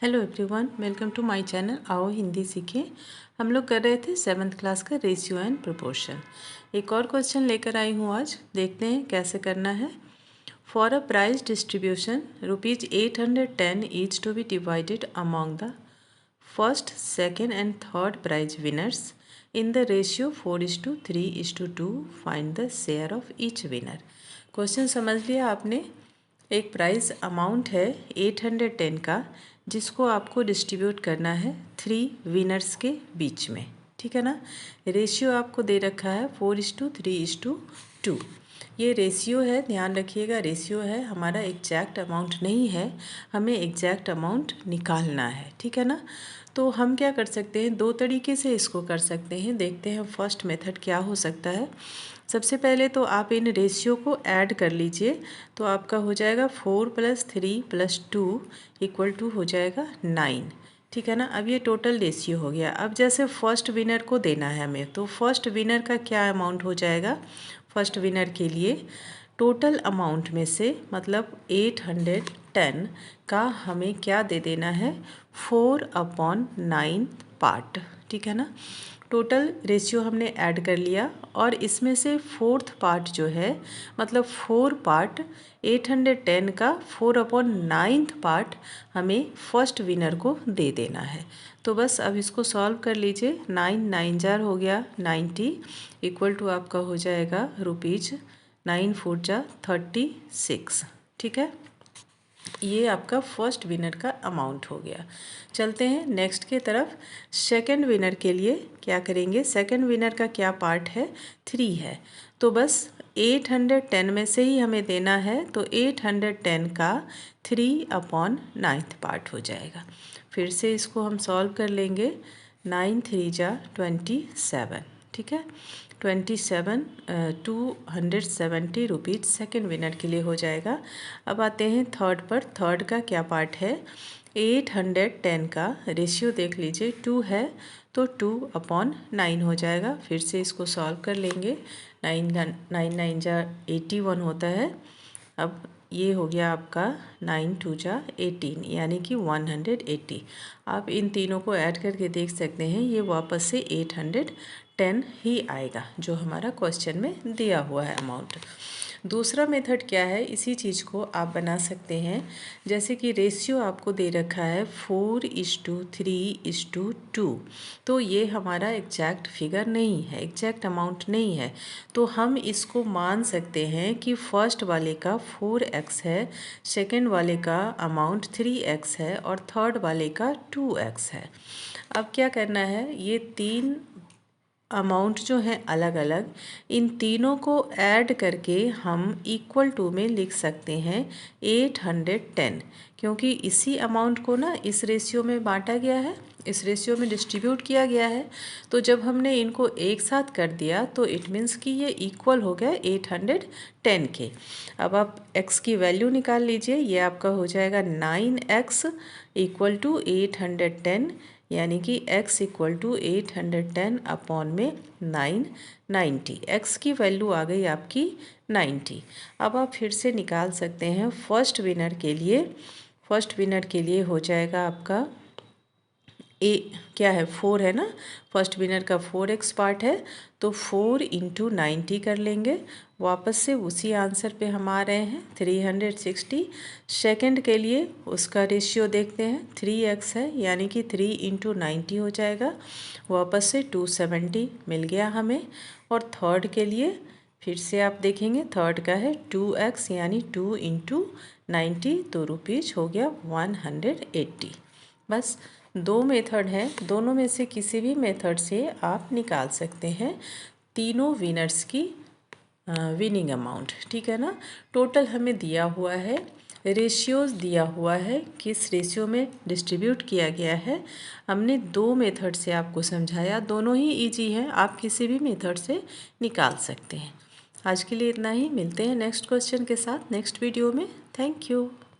Hello everyone, welcome to my channel. आओ हिंदी सीखें। हम लोग कर रहे थे 7th क्लास का रेशियो एंड प्रोपोर्शन। एक और क्वेश्चन लेकर आई हूँ आज, देखते हैं कैसे करना है। For a price distribution ₹810 each to be divided among the first, second and third prize winners in the ratio 4:3:2, find the share of each winner. Question समझ लिया आपने। एक प्राइस अमाउंट है 810 का, जिसको आपको डिस्ट्रीब्यूट करना है 3 विनर्स के बीच में, ठीक है ना। रेशियो आपको दे रखा है 4:3:2। ये रेशियो है, ध्यान रखिएगा, रेशियो है, हमारा एग्जैक्ट अमाउंट नहीं है, हमें एग्जैक्ट अमाउंट निकालना है, ठीक है ना। तो हम क्या कर सकते हैं, दो तरीके से इसको कर सकते हैं। देखते हैं फर्स्ट मेथड क्या हो सकता है। सबसे पहले तो आप इन रेशियो को ऐड कर लीजिए, तो आपका हो जाएगा 4 + 3 + 2 = हो जाएगा 9, ठीक है ना। अब ये टोटल रेशियो हो गया। अब जैसे फर्स्ट विनर को देना है हमें, तो फर्स्ट विनर का क्या अमाउंट हो जाएगा। फर्स्ट विनर के लिए टोटल अमाउंट में से मतलब 810 का हमें क्या दे देना है, 4/9 पार्ट, ठीक है ना। टोटल रेशियो हमने ऐड कर लिया और इसमें से फोर्थ पार्ट जो है, मतलब 4 पार्ट 810 का 4/9 पार्ट हमें फर्स्ट विनर को दे देना है। तो बस अब इसको सॉल्व कर लीजिए। 9 9 जार हो गया 90 = आपका हो जाएगा ₹9 4 जा 36, ठीक है। ये आपका फर्स्ट विनर का अमाउंट हो गया। चलते हैं नेक्स्ट के तरफ। सेकंड विनर के लिए क्या करेंगे, सेकंड विनर का क्या पार्ट है, 3 है। तो बस 810 में से ही हमें देना है, तो 810 का 3/9 पार्ट हो जाएगा। फिर से इसको हम सॉल्व कर लेंगे। 9 3 जा 27, ठीक है। 270 रुपीज़ सेकेंड विनर के लिए हो जाएगा। अब आते हैं थर्ड पर। थर्ड का क्या पार्ट है, 810 का रेशियो देख लीजिए 2 है, तो 2/9 हो जाएगा। फिर से इसको सॉल्व कर लेंगे। 9 9 जा 81 होता है। अब ये हो गया आपका 9 2 जा 18, यानी कि 180। आप इन तीनों को ऐड करके देख सकते हैं, ये वापस से 810 ही आएगा जो हमारा क्वेश्चन में दिया हुआ है अमाउंट। दूसरा मेथड क्या है, इसी चीज़ को आप बना सकते हैं। जैसे कि रेशियो आपको दे रखा है 4:3:2, तो ये हमारा एग्जैक्ट फिगर नहीं है, एग्जैक्ट अमाउंट नहीं है। तो हम इसको मान सकते हैं कि फर्स्ट वाले का 4x है, सेकेंड वाले का अमाउंट 3x है और थर्ड वाले का 2x है। अब क्या करना है, ये तीन अमाउंट जो हैं अलग अलग, इन तीनों को ऐड करके हम =, में लिख सकते हैं 810, क्योंकि इसी अमाउंट को ना इस रेशियो में बांटा गया है, इस रेशियो में डिस्ट्रीब्यूट किया गया है। तो जब हमने इनको एक साथ कर दिया तो इट मीन्स कि ये इक्वल हो गया 810 के। अब आप x की वैल्यू निकाल लीजिए, ये आपका हो जाएगा 9x = 810, यानी कि x = 810/9 90। x की वैल्यू आ गई आपकी 90। अब आप फिर से निकाल सकते हैं फर्स्ट विनर के लिए। फर्स्ट विनर के लिए हो जाएगा आपका क्या है, 4 है ना। फर्स्ट विनर का 4x पार्ट है, तो 4 × 90 कर लेंगे। वापस से उसी आंसर पे हम आ रहे हैं 360। सेकंड के लिए उसका रेशियो देखते हैं, 3x है, यानी कि 3 × 90 हो जाएगा। वापस से 270 मिल गया हमें। और थर्ड के लिए फिर से आप देखेंगे, थर्ड का है 2x, यानी 2 × 90, तो रुपीज़ हो गया 180। बस दो मेथड हैं, दोनों में से किसी भी मेथड से आप निकाल सकते हैं तीनों विनर्स की विनिंग अमाउंट, ठीक है ना। टोटल हमें दिया हुआ है, रेशियोज दिया हुआ है, किस रेशियो में डिस्ट्रीब्यूट किया गया है। हमने दो मेथड से आपको समझाया, दोनों ही इजी हैं, आप किसी भी मेथड से निकाल सकते हैं। आज के लिए इतना ही, मिलते हैं नेक्स्ट क्वेश्चन के साथ नेक्स्ट वीडियो में। Thank you.